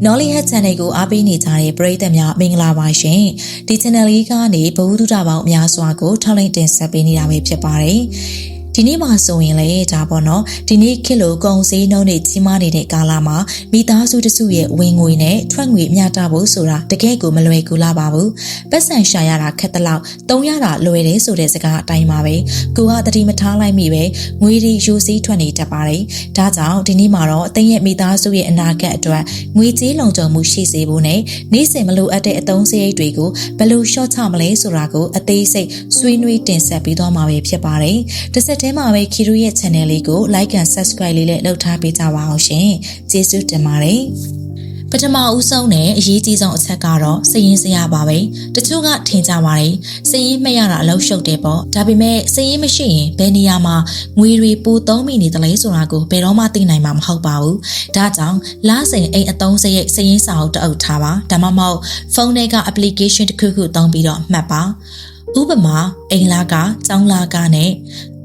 Nollyhead Channel ကိုအားပေးနေကြတဲ့ပရိသတ်များမင်္ဂလာပါရှင်ဒီ channel လေးကနေဘဝတုဒ္ဒပေါင်းအများစွာကိုထောက်လိုက်တင်ဆက်ပေးနေတာပဲဖြစ်ပါတယ်ဒီနေ့မှာဆိုရင်လေဒါပေါ့နော်ဒီနေ့ခေတ်လိုကုန်စည်နှုန်းတွေကြီးမားနေတဲ့ကာလမှာမိသားစုတစုရဲ့ဝင်ငွေနဲ့ထွက်ငွေမျှတဖို့ဆိုတာတကယ်ကိုမလွယ်ကူလာပါဘူးပတ်စံရှာရတာခက်တလောက်တုံးရတာလွယ်တယ်ဆိုတဲ့စကားအတိုင်းပါပဲကိုကတတိမထားလိုက်မိပဲငွေတွေယူစည်းထွက်နေတတ်ပါတယ်ဒါကြောင့်ဒီနေ့မှာတော့အသိရဲ့မိသားစုရဲ့အနာဂတ်အတွက်ငွေကြေးလုံခြုံမှုရှိစေဖို့နဲ့နေ့စဉ်မလိုအပ်တဲ့အသုံးစရိတ်တွေကိုဘယ်လိုလျှော့ချမလဲဆိုတာကိုအသေးစိတ်ဆွေးနွေးတင်ဆက်ပေးသွားမှာပဲဖြစ်ပါတယ်တစ်ဆက်ထဲမှာပဲခီရိုရဲ့ channel လေးကို like and subscribe လေးနဲ့လုပ်ထားပေးကြပါအောင်ရှင်ကျေးဇူးတင်ပါတယ်ပထမဦးဆုံးနဲ့အရေးကြီးဆုံးအချက်ကတော့စည်ရင်းစရာပါပဲတချို့ကထင်ကြပါတယ်စည်ရင်းမှတ်ရတာအလုပ်ရှုပ်တယ်ပေါ့ဒါပေမဲ့စည်ရင်းမရှိရင်ဘယ်နေရာမှာငွေတွေပိုသုံးမိနေတယ်လဲဆိုတာကိုဘယ်တော့မှသိနိုင်မှာမဟုတ်ပါဘူးဒါကြောင့်လစဉ်အိမ်အသုံးစရိတ်စည်ရင်းစာအုပ်တအုပ်ထားပါဒါမှမဟုတ်ဖုန်းထဲက application တစ်ခုခုသုံးပြီးတော့မှတ်ပါဥပမာအိမ်လာကကျောင်းလာကနဲ့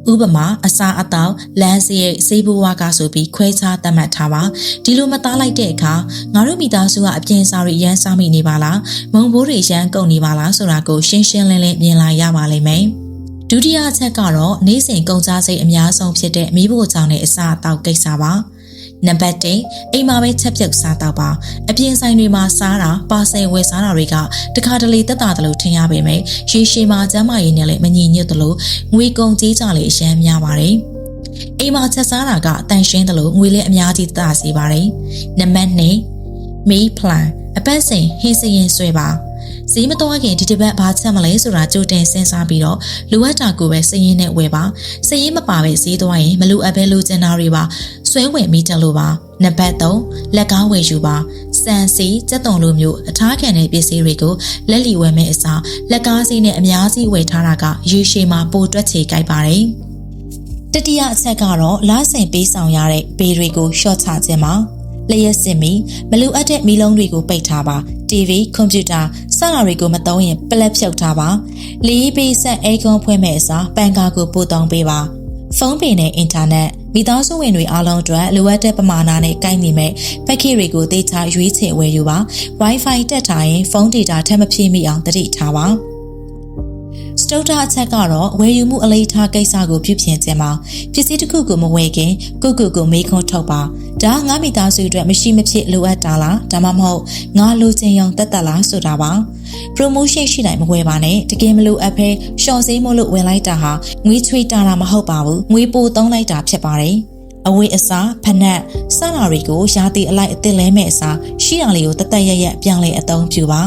ဥပမာအစာအသောက်လမ်းစရိတ်စေးဘဝကဆိုပြီးခွဲခြားသတ်မှတ်ထားပါဒီလိုမသားလိုက်တဲ့အခါငါတို့မိသားစုကအပြင်စားတွေရမ်းစားမိနေပါလားမုံဘိုးတွေရမ်းကုန်နေပါလားဆိုတာကိုရှင်းရှင်းလင်းလင်းမြင်လာရပါလိမ့်မယ်ဒုတိယအချက်ကတော့နေ့စဉ်ကုန်ကျစရိတ်အများဆုံးဖြစ်တဲ့မိဖို့ကြောင့်နဲ့အစာအသောက်ကိစ္စပါနံပါတ်1အိမ်မှာပဲချက်ပြုတ်စားတော့ပါအပြင်ဆိုင်တွေမှာစားတာပါဆယ်ဝယ်စားတာတွေကတခါတလေတက်တာတလို့ထင်ရပေမဲ့ရေရှည်မှာကျန်းမာရေးနဲ့လည်းမညီညွတ်သလိုငွေကုန်ကြေးကြလည်းအရှမ်းများပါတယ်အိမ်မှာချက်စားတာကအတန်ရှင်းသလိုငွေလည်းအများကြီးတတ်စေပါတယ်နံပါတ်2 meal plan အပတ်စဉ်ဟင်းစရင်ဆွဲပါဈေးမတော်ခင်ဒီတစ်ပတ်ဘာချက်မလဲဆိုတာကြိုတင်စဉ်းစားပြီးတော့လိုအပ်တာကိုပဲစည်ရင်းနဲ့ဝယ်ပါစည်ရင်းမပါပဲဈေးသွားရင်မလိုအပ်ပဲလိုချင်တာတွေပါဆွဲဝယ်မိတယ်လို့ပါနံပါတ်3လက်ကားဝယ်ယူပါစံစီစက်တုံလိုမျိုးအထားခံတဲ့ပစ္စည်းတွေကိုလက်လီဝယ်မဲ့အစားလက်ကားစီးနဲ့အများကြီးဝယ်ထားတာကရေရှည်မှာပိုတွက်ချေကြိုက်ပါတယ်တတိယအချက်ကတော့လစဉ်ပေးဆောင်ရတဲ့ဘေးတွေကိုရှော့ချခြင်းပါလျှက်စစ်မီမလိုအပ်တဲ့မီးလုံးတွေကိုပိတ်ထားပါ TV ကွန်ပျူတာစတာတွေကိုမသုံးရင်ပလက်ဖြုတ်ထားပါလေးပေးဆက်အေကွန်ဖွင့်မဲ့အစားပန်ကာကိုပို့သုံးပေးပါဖုန်းပင်နဲ့အင်တာနက်မိသားစုဝင်တွေအားလုံးအတွက်လိုအပ်တဲ့ပမာဏနဲ့ကိုက်ညီမဲ့ package တွေကိုသေချာရွေးချယ်ဝယ်ယူပါ Wi-Fi တက်ထားရင်ဖုန်း data ထပ်မဖြည့်မိအောင်သတိထားပါစတုတ္ထအချက်ကတော့ဝယ်ယူမှုအလေးထားကိစ္စကိုပြုပြင်ခြင်းပါပစ္စည်းတစ်ခုကိုမဝယ်ခင်ကိုမေးခွန်းထုတ်ပါဒါငါမိသားစုအတွက်မရှိမဖြစ်လိုအပ်တာလားဒါမှမဟုတ်ငါလိုချင်ရုံတက်တက်လားဆိုတာပါ promotion ရှိတိုင်းမဝယ်ပါနဲ့တကယ်မလိုအပ်ဘဲရှော့ဈေးမို့လို့ဝယ်လိုက်တာဟာငွေချွေတာမဟုတ်ပါဘူးငွေပိုသုံးလိုက်တာဖြစ်ပါတယ်အဝေးအစားဖနက်စတာတွေကိုရာသီအလိုက်အသစ်လဲမဲ့အစားရှိရလေးကိုတသက်ရပြောင်းလဲအသုံးပြုပါ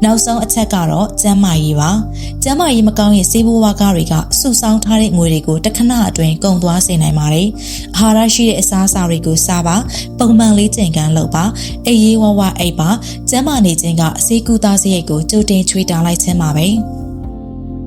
နောက်ဆုံးအချက်ကတော့ကျန်းမာရေးပါကျန်းမာရေးမကောင်းရင်ဆေးဘိုးဝါးကားတွေကစုဆောင်းထားတဲ့ငွေတွေကိုတခဏအတွင်းကုန်သွားစေနိုင်ပါတယ်အာဟာရရှိတဲ့အစားအစာတွေကိုစားပါပုံမှန်လေးကျင့်ကန်းလုပ်ပါအေးရေးဝဝအိပ်ပါကျန်းမာနေခြင်းကဆေးကုသစရိတ်ကိုကြိုတင်ချွေးတာလိုက်ခြင်းပါပဲ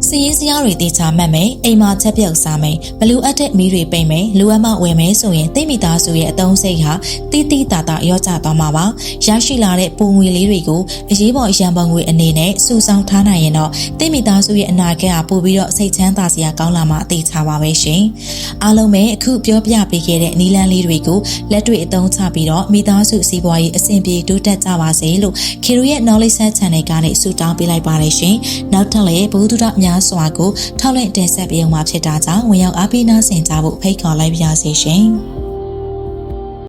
စီးရင်စရာတွေတေချာမှတ်မယ်အိမ်မှာချက်ပြုတ်စားမယ်ဘလူအပ်တဲ့မီးတွေပိတ်မယ်လိုအပ်မှဝယ်မယ်ဆိုရင်တိတ်မိသားစုရဲ့အသုံးစိတ်ဟာတိတိတတာရောကျသွားမှာပါရရှိလာတဲ့ပုံငွေလေးတွေကိုအရေးပေါ်ရန်ပုံငွေအနေနဲ့စုဆောင်းထားနိုင်ရင်တော့တိတ်မိသားစုရဲ့အနာဂတ်ဟာပို့ပြီးတော့စိတ်ချမ်းသာစရာကောင်းလာမှာအသေးချပါပဲရှင်အားလုံးပဲအခုပြောပြပေးခဲ့တဲ့နီလန်းလေးတွေကိုလက်တွေ့အသုံးချပြီးတော့မိသားစုစီးပွားရေးအဆင်ပြေတိုးတက်ကြပါစေလို့ခီရိုရဲ့ Knowledge Channel ကနေဆုတောင်းပေးလိုက်ပါတယ်ရှင်နောက်ထပ်လည်းဘုဒ္ဓများစွာကိုထောက်လင့်တင်ဆက်ပေးအောင်မှာဖြစ်တာကြောင့်ဝင်ရောက်အားပေးနာဆင်ကြဖို့ဖိတ်ခေါ်လိုက်ပါရစေရှင်